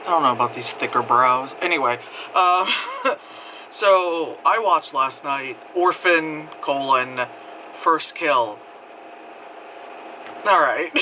I don't know about these thicker brows. Anyway, um, so I watched last night Orphan, First Kill. Alright.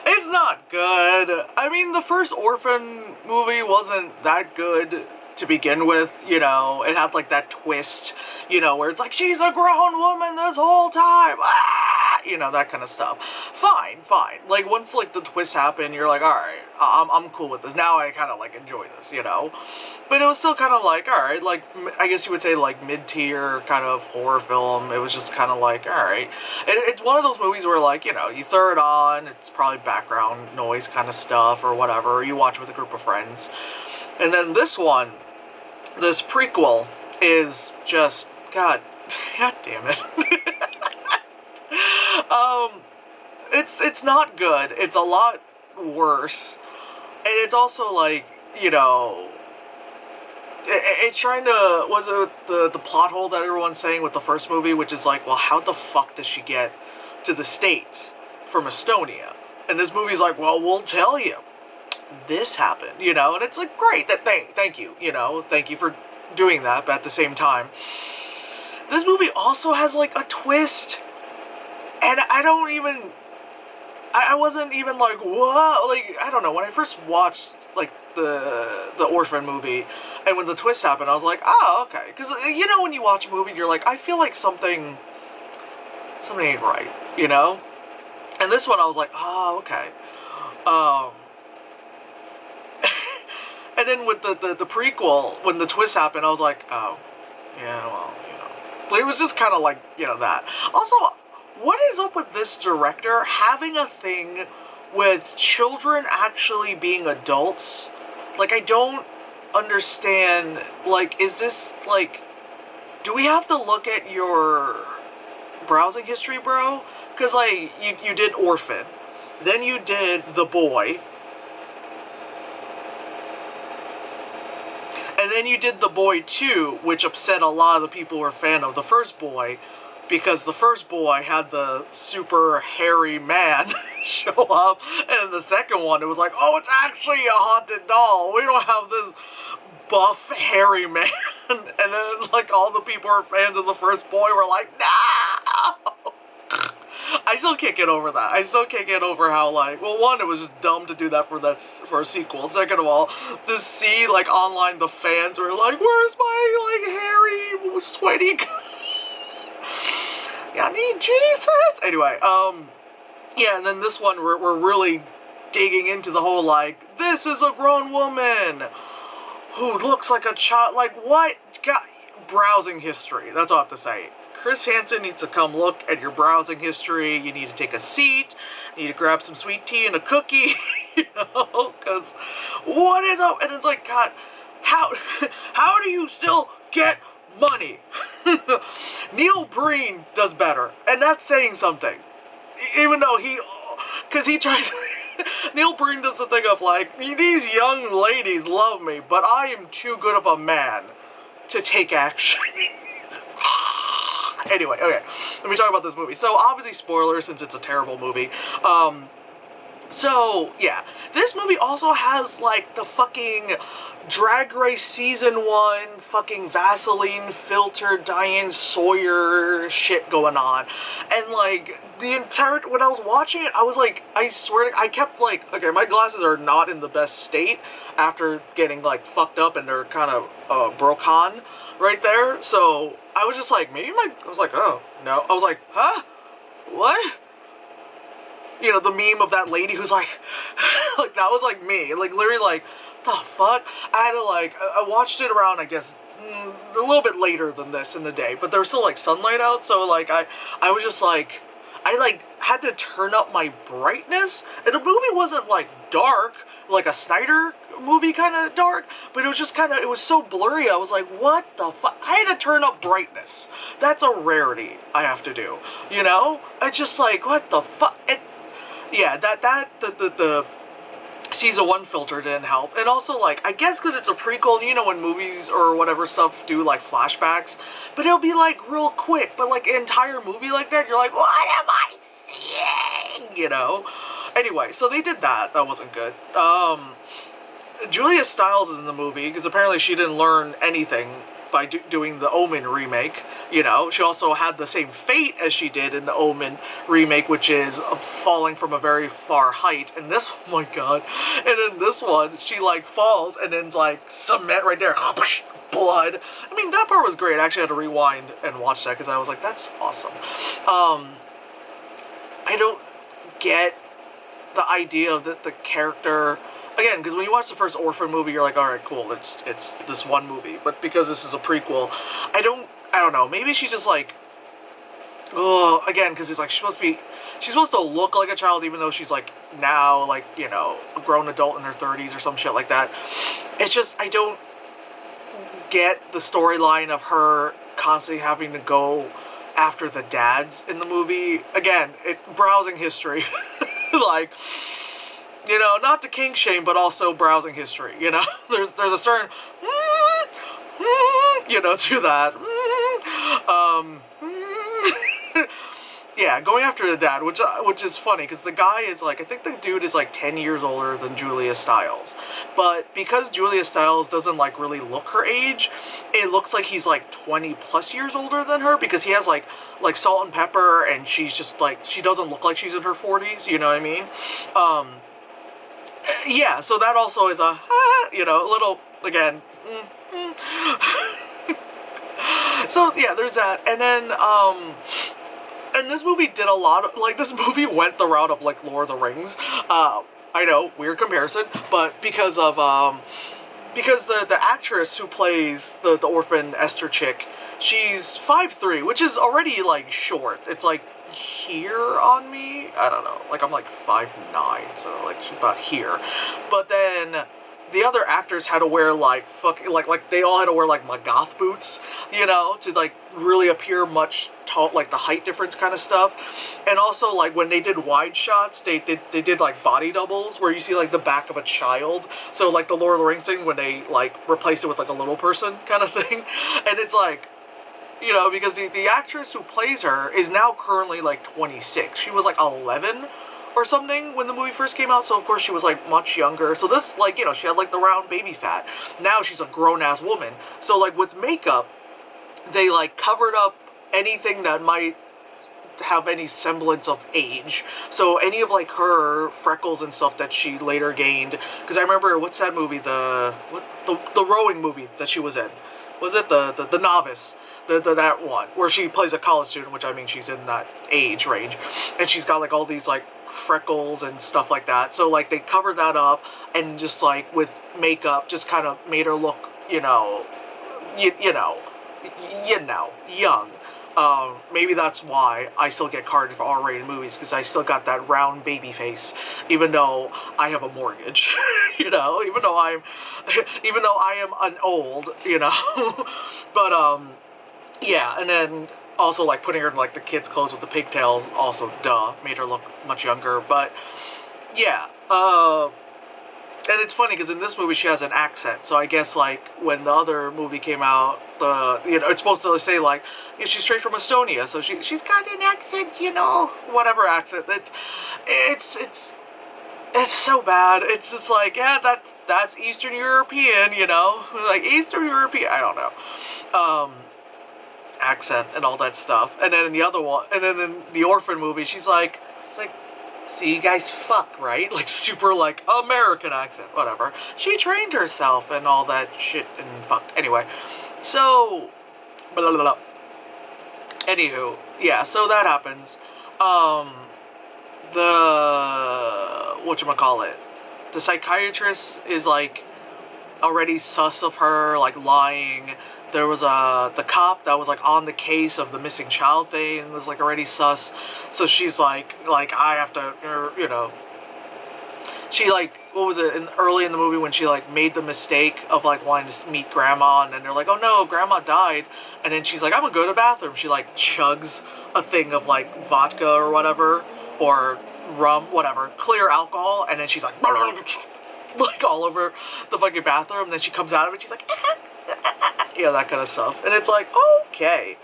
It's not good. I mean, the first Orphan movie wasn't that good to begin with, you know. It had like that twist, you know, where it's like, she's a grown woman this whole time. Ah! You know, that kind of stuff. Fine, fine. Like, once like the twist happened, you're like, alright, I'm cool with this. Now I kind of like enjoy this, you know. But it was still kind of like, alright, like, I guess you would say like mid-tier kind of horror film. It was just kind of like, alright. It's one of those movies where, like, you know, you throw it on, it's probably background noise kind of stuff or whatever. You watch it with a group of friends. And then this one, this prequel, is just, God damn it. It's not good. It's a lot worse. And it's also like, you know, it's trying to, was it the plot hole that everyone's saying with the first movie, which is like, well, how the fuck does she get to the States from Estonia? And this movie's like, well, we'll tell you. This happened, you know, and it's like, great, thank you, you know, thank you for doing that, but at the same time, this movie also has like a twist, and I wasn't even like, whoa, like, I don't know, when I first watched, like, the Orphan movie, and when the twist happened, I was like, oh, okay, because, you know, when you watch a movie, you're like, I feel like something ain't right, you know, and this one, I was like, oh, okay, and then with the prequel, when the twist happened, I was like, oh, yeah, well, you know, but it was just kind of like, you know, that. Also, what is up with this director having a thing with children actually being adults? Like, I don't understand, like, is this, like, do we have to look at your browsing history, bro? Because, like, you did Orphan, then you did The Boy, and then you did The Boy 2, which upset a lot of the people who were a fan of the first Boy, because the first Boy had the super hairy man show up, and in the second one it was like, oh, it's actually a haunted doll. We don't have this buff, hairy man. And then, like, all the people who were fans of the first Boy were like, no! I still can't get over that. I still can't get over how, like, well, one, it was just dumb to do that for a sequel. Second of all, to see, like, online the fans were like, where's my, like, hairy, sweaty I need Jesus! Anyway, yeah, and then this one, we're really digging into the whole, like, this is a grown woman who looks like a child. Like, what? God, browsing history, that's all I have to say. Chris Hansen needs to come look at your browsing history. You need to take a seat. You need to grab some sweet tea and a cookie. You know, because what is up? And it's like, God, how do you still get money? Neil Breen does better, and that's saying something. Even though because he tries. Neil Breen does the thing of like, these young ladies love me, but I am too good of a man to take action. Anyway, okay, let me talk about this movie. So, obviously, spoilers, since it's a terrible movie. So, yeah. This movie also has, like, the fucking Drag Race Season 1 fucking Vaseline filtered Diane Sawyer shit going on. And, like, the entire, when I was watching it, I was like, I swear, I kept, like, okay, my glasses are not in the best state after getting, like, fucked up and they're kind of, broken right there. So, I was just like, I was like, oh, no. I was like, huh? What? You know, the meme of that lady who's like, like, that was like me. Like, literally, like, the fuck? I had to, like, I watched it around, I guess, a little bit later than this in the day, but there was still, like, sunlight out, so, like, I was just, like, I, like, had to turn up my brightness, and the movie wasn't, like, dark, like a Snyder movie kind of dark, but it was just kind of, it was so blurry, I was like, what the fuck? I had to turn up brightness. That's a rarity I have to do, you know? I just, like, what the fuck? Yeah, the Season 1 filter didn't help. And also, like, I guess because it's a prequel, you know, when movies or whatever stuff do, like, flashbacks, but it'll be, like, real quick, but, like, an entire movie like that, you're like, what am I seeing? You know? Anyway, so they did that. That wasn't good. Julia Stiles is in the movie because apparently she didn't learn anything by doing the Omen remake. You know, she also had the same fate as she did in the Omen remake, which is falling from a very far height. And this, oh my god, and in this one, she like falls and then like cement right there, blood. I mean, that part was great. I actually had to rewind and watch that because I was like, that's awesome. I don't get the idea of the character. Again, because when you watch the first Orphan movie, you're like, alright, cool, it's this one movie. But because this is a prequel, I don't know, maybe she's just like, oh, again, because it's like, she's supposed to look like a child, even though she's like, now, like, you know, a grown adult in her 30s or some shit like that. It's just, I don't get the storyline of her constantly having to go after the dads in the movie. Again, browsing history. Like, you know, not to kink shame, but also browsing history, you know? There's a certain, you know, to that. Yeah, going after the dad, which is funny, because the guy is like, I think the dude is like 10 years older than Julia Stiles. But because Julia Stiles doesn't like really look her age, it looks like he's like 20 plus years older than her, because he has like salt and pepper, and she's just like, she doesn't look like she's in her 40s, you know what I mean? Yeah, so that also is a, you know, a little, again, So, yeah, there's that. And then, and this movie did a lot of, like, this movie went the route of, like, Lord of the Rings. I know, weird comparison, but because of, because the actress who plays the orphan Esther chick, she's 5'3", which is already, like, short. It's, like, here on me? I don't know. Like, I'm, like, 5'9", so, like, she's about here. But then the other actors had to wear, like, like, they all had to wear, like, Magath boots, you know, to, like, really appear much tall, like, the height difference kind of stuff. And also, like, when they did wide shots, they did, like, body doubles, where you see, like, the back of a child. So, like, the Lord of the Rings thing, when they, like, replaced it with, like, a little person kind of thing. And it's, like, you know, because the actress who plays her is now currently, like, 26. She was, like, 11 or something when the movie first came out, so of course she was like much younger. So this, like, you know, she had like the round baby fat. Now she's a grown-ass woman. So like with makeup, they like covered up anything that might have any semblance of age. So any of like her freckles and stuff that she later gained, because I remember, what's that movie, the rowing movie that she was in? Was it the Novice? That one where she plays a college student, which I mean she's in that age range, and she's got like all these like freckles and stuff like that. So like they covered that up and just like with makeup just kind of made her look, you know, young. Maybe that's why I still get carded for R-rated movies, because I still got that round baby face, even though I have a mortgage, you know, even though I am an old, you know, but yeah, and then also, like, putting her in, like, the kids' clothes with the pigtails, also, duh, made her look much younger, but, yeah, and it's funny, because in this movie, she has an accent, so I guess, like, when the other movie came out, you know, it's supposed to say, like, yeah, she's straight from Estonia, so she's got an accent, you know, whatever accent, it's so bad. It's just like, yeah, that's Eastern European, you know, like, Eastern European, I don't know, accent and all that stuff. And then in the other one, and then in the Orphan movie, she's like, it's like, so you guys fuck, right? Like, super, like, American accent, whatever. She trained herself and all that shit and fucked. Anyway, so, blah, blah, blah. Anywho, yeah, so that happens. Whatchamacallit, the psychiatrist is, like, already sus of her, like, lying. There was the cop that was like on the case of the missing child thing was like already sus. So she's like I have to, you know. She like, what was it, early in the movie when she like made the mistake of like wanting to meet grandma, and then they're like, oh no, grandma died, and then she's like, I'm gonna go to the bathroom. She like chugs a thing of like vodka or whatever, or rum, whatever, clear alcohol, and then she's like like all over the fucking bathroom, and then she comes out of it, she's like you know, that kind of stuff. And it's like, okay,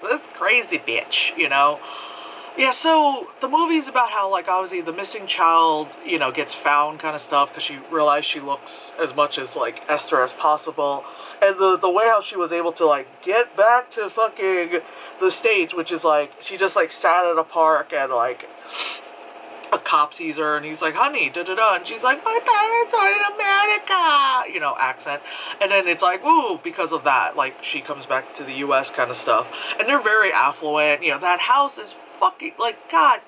this crazy bitch, you know. Yeah, so the movie's about how, like, obviously the missing child, you know, gets found kind of stuff because she realized she looks as much as, like, Esther as possible. And the way how she was able to, like, get back to fucking the States, which is, like, she just, like, sat at a park and, like, a cop sees her and he's like, honey, da-da-da, and she's like, my parents are in America, you know, accent. And then it's like, ooh, because of that, like, she comes back to the US kind of stuff. And they're very affluent, you know, that house is fucking, like, God,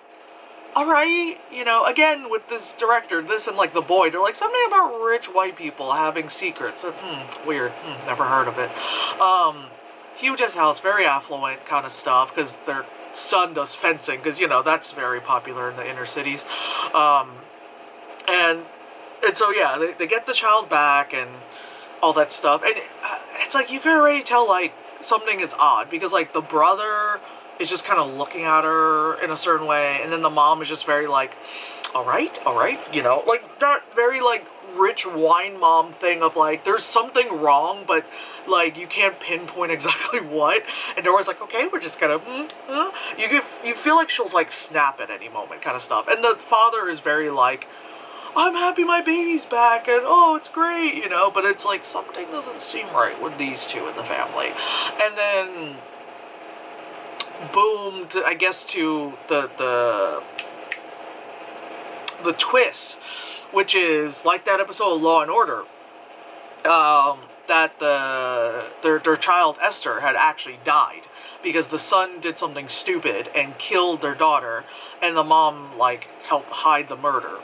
alright, you know, again, with this director, this and, like, The Boy, they're like, something about rich white people having secrets. Weird, never heard of it. Huge as house, very affluent kind of stuff, because their son does fencing, because, you know, that's very popular in the inner cities. And so, yeah, they get the child back and all that stuff. And it's like, you can already tell, like, something is odd, because, like, the brother is just kind of looking at her in a certain way, and then the mom is just very, like, all right, you know, like, that very, like, rich wine mom thing of, like, there's something wrong, but, like, you can't pinpoint exactly what, and they're always like, okay, we're just gonna, you feel like she'll, like, snap at any moment kind of stuff. And the father is very, like, I'm happy my baby's back, and oh, it's great, you know, but it's like, something doesn't seem right with these two in the family. And then, boom, I guess to the twist, which is like that episode of Law and Order, that their child Esther had actually died because the son did something stupid and killed their daughter, and the mom, like, helped hide the murder.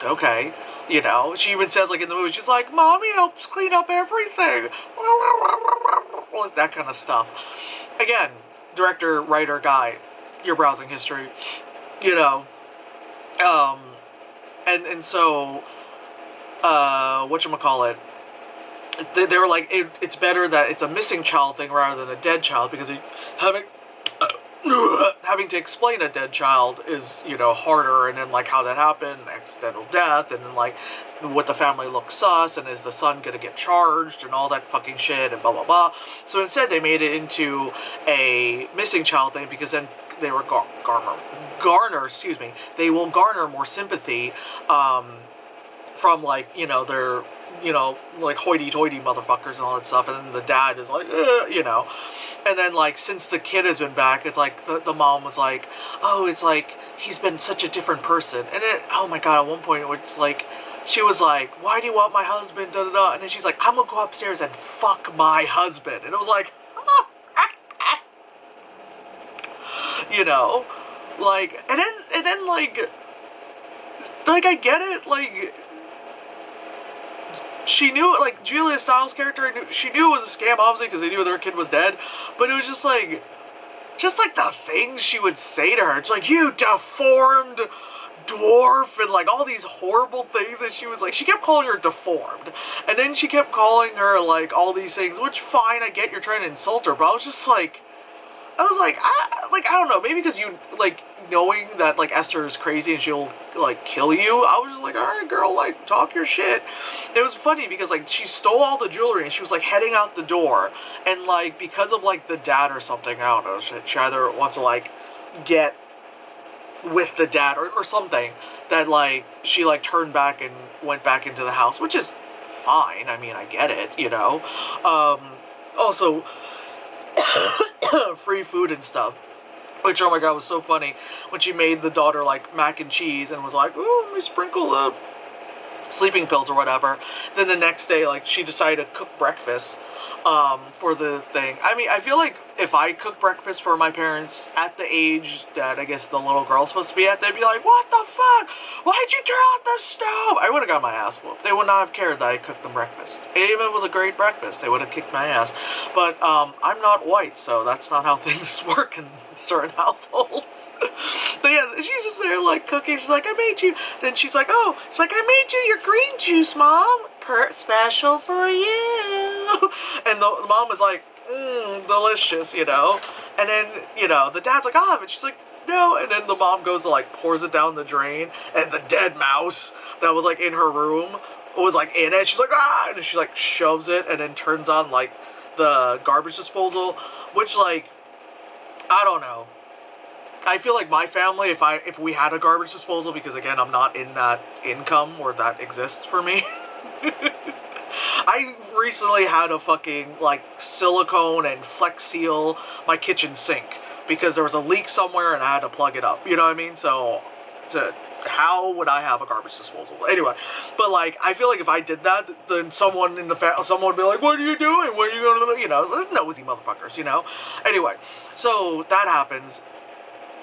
Okay, you know, she even says, like, in the movie, she's like, Mommy helps clean up everything, like that kind of stuff. Again, director, writer, guy, your browsing history, you know, and so, whatchamacallit, they were like, it's better that it's a missing child thing rather than a dead child, because having to explain a dead child is, you know, harder, and then, like, how that happened, accidental death, and then, like, what the family looks sus, and is the son gonna get charged, and all that fucking shit, and blah, blah, blah. So instead, they made it into a missing child thing, because then they were they will garner more sympathy, from, like, you know, their, you know, like, hoity-toity motherfuckers and all that stuff, and then the dad is like, you know, and then, like, since the kid has been back, it's like, the mom was like, oh, it's like, he's been such a different person, and it, oh my god, at one point, it was like, she was like, why do you want my husband, da-da-da, and then she's like, I'm gonna go upstairs and fuck my husband, and it was like, you know, like, and then, like, I get it, like, she knew, like, Julia Stiles' character, she knew it was a scam, obviously, because they knew their kid was dead, but it was just, like, the things she would say to her, it's like, you deformed dwarf, and, like, all these horrible things that she was, like, she kept calling her deformed, and then she kept calling her, like, all these things, which, fine, I get you're trying to insult her, but I was just, like, I don't know, maybe because you, like, knowing that, like, Esther is crazy and she'll, like, kill you, I was just like, alright, girl, like, talk your shit. It was funny because, like, she stole all the jewelry and she was, like, heading out the door, and, like, because of, like, the dad or something, I don't know, she either wants to, like, get with the dad or something, that, like, she, like, turned back and went back into the house, which is fine, I mean, I get it, you know. Also, free food and stuff, which, oh my god, was so funny when she made the daughter, like, mac and cheese and was like, ooh, let me sprinkle the sleeping pills or whatever. Then the next day, like, she decided to cook breakfast for the thing. I mean, I feel like if I cooked breakfast for my parents at the age that I guess the little girl's supposed to be at, they'd be like, what the fuck? Why'd you turn on the stove? I would have got my ass whooped. They would not have cared that I cooked them breakfast. Even if it was a great breakfast, they would have kicked my ass. But I'm not white, so that's not how things work in certain households. But yeah, she's just there, like, cooking. She's like, I made you. Then she's like, oh, she's like, I made you your green juice, Mom. Special for you. And the mom was like, delicious, you know. And then, you know, the dad's like, I'll have it. She's like, no. And then the mom goes to, like, pours it down the drain, and the dead mouse that was, like, in her room was, like, in it. She's like, ah, and then she, like, shoves it and then turns on, like, the garbage disposal, which, like, I don't know. I feel like my family, if we had a garbage disposal, because again, I'm not in that income where that exists for me. I recently had to fucking, like, silicone and Flex Seal my kitchen sink because there was a leak somewhere and I had to plug it up. You know what I mean? So, how would I have a garbage disposal? Anyway, but, like, I feel like if I did that, then someone in the someone would be like, what are you doing? What are you going to, you know, nosy motherfuckers, you know? Anyway, so that happens.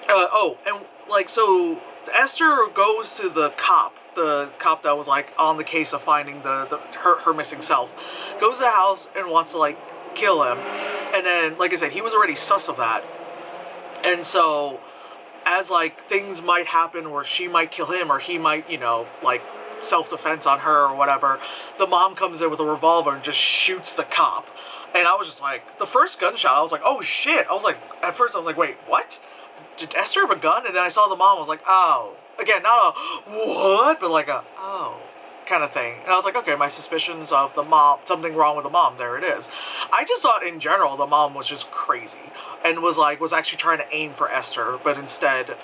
Oh, and, like, so Esther goes to the cop that was, like, on the case of finding her missing self, goes to the house and wants to, like, kill him. And then, like I said, he was already sus of that. And so, as, like, things might happen where she might kill him or he might, you know, like, self-defense on her or whatever, the mom comes in with a revolver and just shoots the cop. And I was just like, the first gunshot, I was like, oh shit. I was like, at first I was like, wait, what? Did Esther have a gun? And then I saw the mom, I was like, oh. Again, not a, what? But like a, oh, kind of thing. And I was like, okay, my suspicions of the mom, something wrong with the mom, there it is. I just thought in general the mom was just crazy. And was actually trying to aim for Esther, but instead,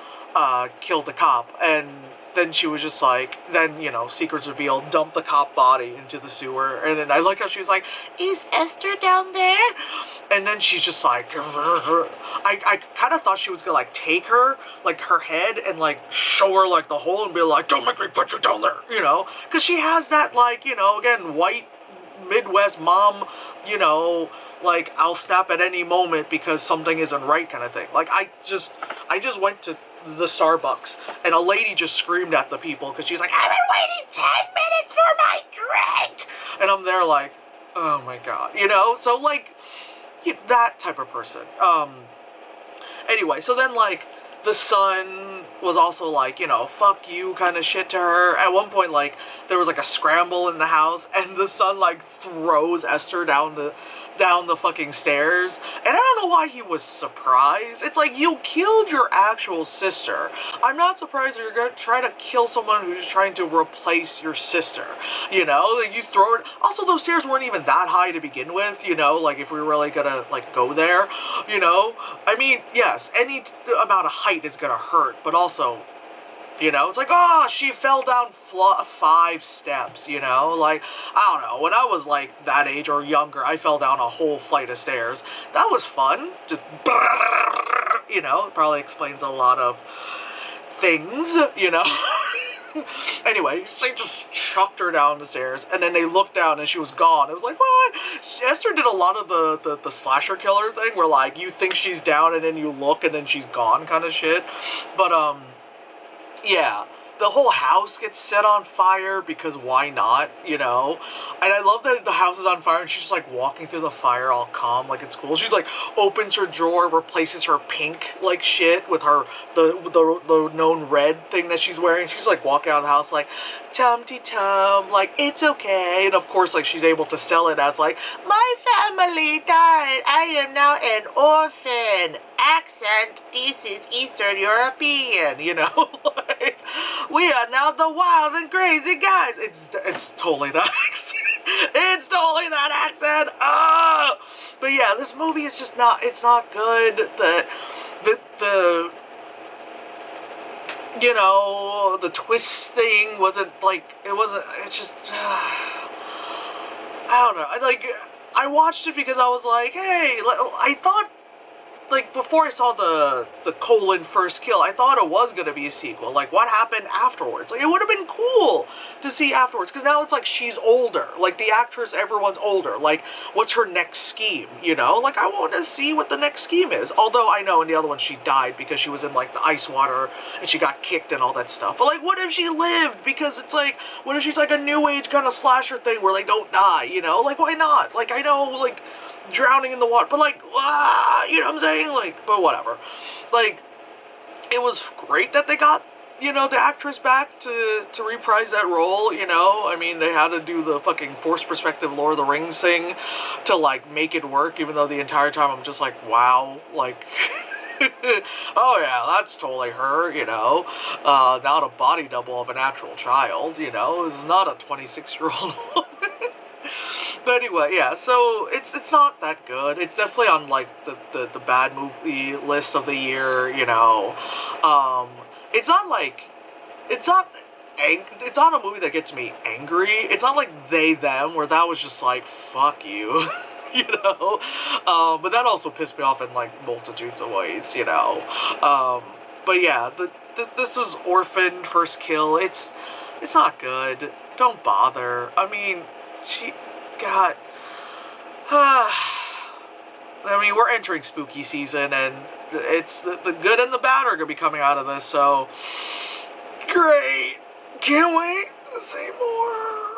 killed the cop. And then she was just like, then, you know, secrets revealed, dumped the cop body into the sewer. And then I like how she was like, is Esther down there? And then she's just like, I kind of thought she was gonna, like, take her, like, her head and, like, show her, like, the hole and be like, don't make me put you down there, you know? Because she has that, like, you know, again, white Midwest mom, you know, like, I'll snap at any moment because something isn't right kind of thing. Like, I just went to the Starbucks and a lady just screamed at the people because she's like, I've been waiting 10 minutes for my drink, and I'm there like, oh my god, you know? So, like, that type of person. Anyway, so then, like, the son was also like, you know, fuck you kind of shit to her. At one point, like, there was like a scramble in the house and the son, like, throws Esther down the fucking stairs. And I don't know why he was surprised. It's like, you killed your actual sister. I'm not surprised you're gonna try to kill someone who's trying to replace your sister. You know, like, you throw it. Also, those stairs weren't even that high to begin with, you know, like, if we were really gonna, like, go there, you know. I mean, yes, any amount of height is gonna hurt, but also, you know, it's like, oh, she fell down 5 steps, you know? Like, I don't know, when I was, like, that age or younger, I fell down a whole flight of stairs. That was fun. Just, you know, it probably explains a lot of things, you know? Anyway, they just chucked her down the stairs, and then they looked down and she was gone. It was like, what? Esther did a lot of the slasher killer thing, where, like, you think she's down and then you look and then she's gone kind of shit. But, yeah, the whole house gets set on fire because why not, you know? And I love that the house is on fire and she's just, like, walking through the fire all calm, like it's cool. She's like, opens her drawer, replaces her pink, like, shit with her, the known red thing that she's wearing. She's, like, walking out of the house like, tum-de-tum, like, it's okay. And of course, like, she's able to sell it as, like, my family died, I am now an orphan. Accent, this is Eastern European, you know? Like, we are now the wild and crazy guys. It's totally that accent. It's totally that accent. Oh! But yeah, this movie is just not, it's not good. The you know, the twist thing wasn't, like, it's just, I don't know. I watched it because I was like, hey, I thought, like, before I saw the colon first kill, I thought it was gonna be a sequel. Like, what happened afterwards? Like, it would have been cool to see afterwards, because now it's like she's older. Like, the actress, everyone's older. Like, what's her next scheme, you know? Like, I want to see what the next scheme is. Although, I know in the other one she died because she was in, like, the ice water, and she got kicked and all that stuff. But, like, what if she lived? Because it's like, what if she's, like, a new age kind of slasher thing where they don't die, you know? Like, why not? Like, I know, like, drowning in the water, but, like, you know what I'm saying? Like, but whatever. Like, it was great that they got, you know, the actress back to reprise that role, you know? I mean, they had to do the fucking forced perspective Lord of the Rings thing to, like, make it work, even though the entire time I'm just like, wow, like, oh yeah, that's totally her, you know? Not a body double of an actual child, you know? It's not a 26-year-old woman. But anyway, yeah, so it's not that good. It's definitely on like the bad movie list of the year, you know. Um it's not like it's not it's not a movie that gets me angry. It's not like They Them where that was just like fuck you. You know? But that also pissed me off in like multitudes of ways, you know. But yeah, this is Orphan First Kill. It's not good. Don't bother. I mean, she got. I mean, we're entering spooky season, and it's the good and the bad are gonna be coming out of this. So great. Can't wait to see more.